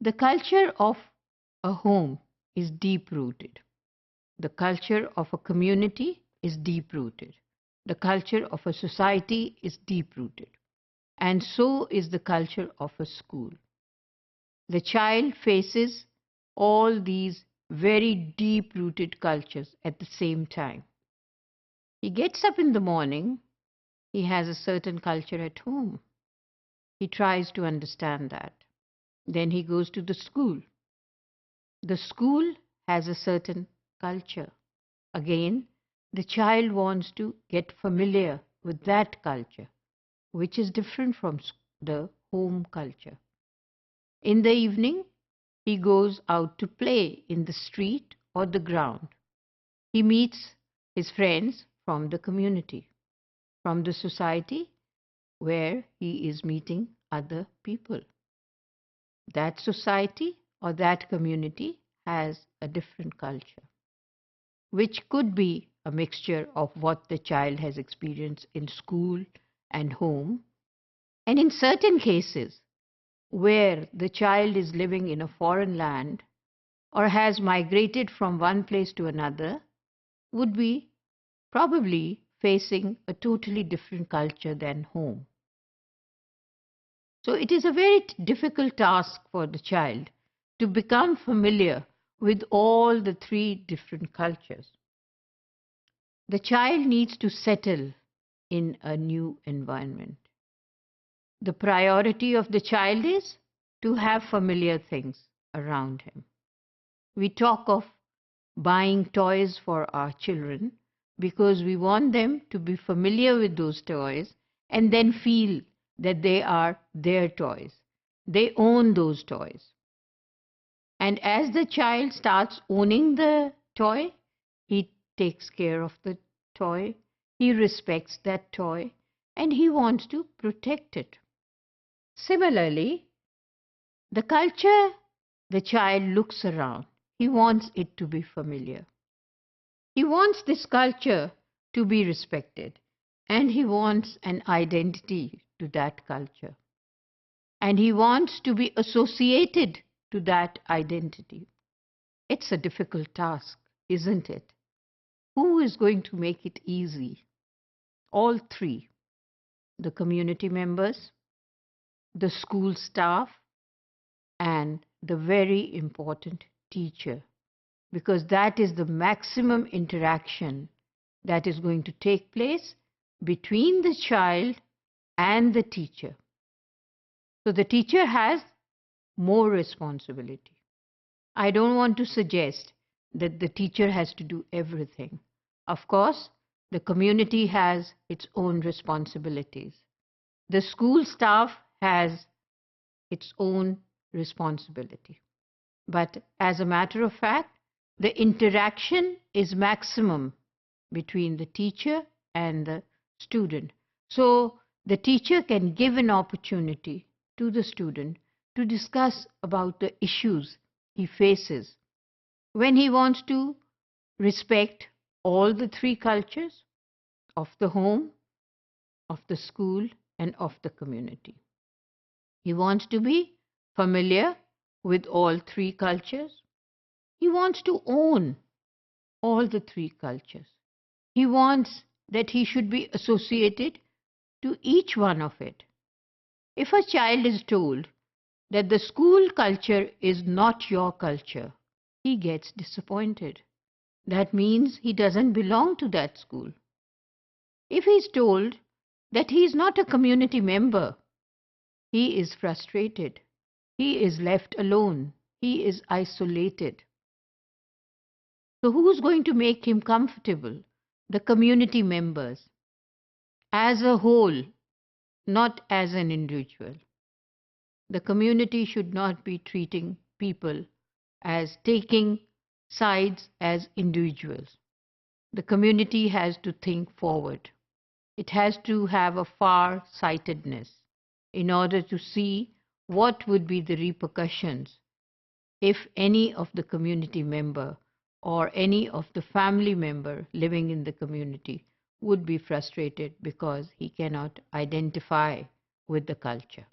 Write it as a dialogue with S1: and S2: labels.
S1: The culture of a home is deep-rooted. The culture of a community is deep-rooted. The culture of a society is deep-rooted. And so is the culture of a school. The child faces all these very deep-rooted cultures at the same time. He gets up in the morning, he has a certain culture at home. He tries to understand that. Then he goes to the school. The school has a certain culture. Again, the child wants to get familiar with that culture, which is different from the home culture. In the evening, he goes out to play in the street or the ground. He meets his friends from the community, from the society where he is meeting other people. That society or that community has a different culture, which could be a mixture of what the child has experienced in school and home. And in certain cases, where the child is living in a foreign land or has migrated from one place to another, would be probably facing a totally different culture than home. So it is a very difficult task for the child to become familiar with all the three different cultures. The child needs to settle in a new environment. The priority of the child is to have familiar things around him. We talk of buying toys for our children because we want them to be familiar with those toys and then feel that they are their toys. They own those toys. And as the child starts owning the toy, he takes care of the toy, he respects that toy, and he wants to protect it. Similarly, the culture the child looks around, he wants it to be familiar. He wants this culture to be respected, and he wants an identity to that culture. And he wants to be associated to that identity. It's a difficult task, isn't it? Who is going to make it easy? All three: the community members, the school staff, and the very important teacher, because that is the maximum interaction that is going to take place between the child and the teacher. So the teacher has more responsibility. I don't want to suggest that the teacher has to do everything. Of course, the community has its own responsibilities. The school staff has its own responsibility. But as a matter of fact, the interaction is maximum between the teacher and the student. So the teacher can give an opportunity to the student to discuss about the issues he faces when he wants to respect all the three cultures of the home, of the school, and of the community. He wants to be familiar with all three cultures. He wants to own all the three cultures. He wants that he should be associated to each one of it. If a child is told that the school culture is not your culture, he gets disappointed. That means he doesn't belong to that school. If he is told that he is not a community member, he is frustrated. He is left alone. He is isolated. So who's going to make him comfortable? The community members, as a whole, not as an individual. The community should not be treating people as taking sides as individuals. The community has to think forward. It has to have a far-sightedness in order to see what would be the repercussions if any of the community member or any of the family member living in the community would be frustrated because he cannot identify with the culture.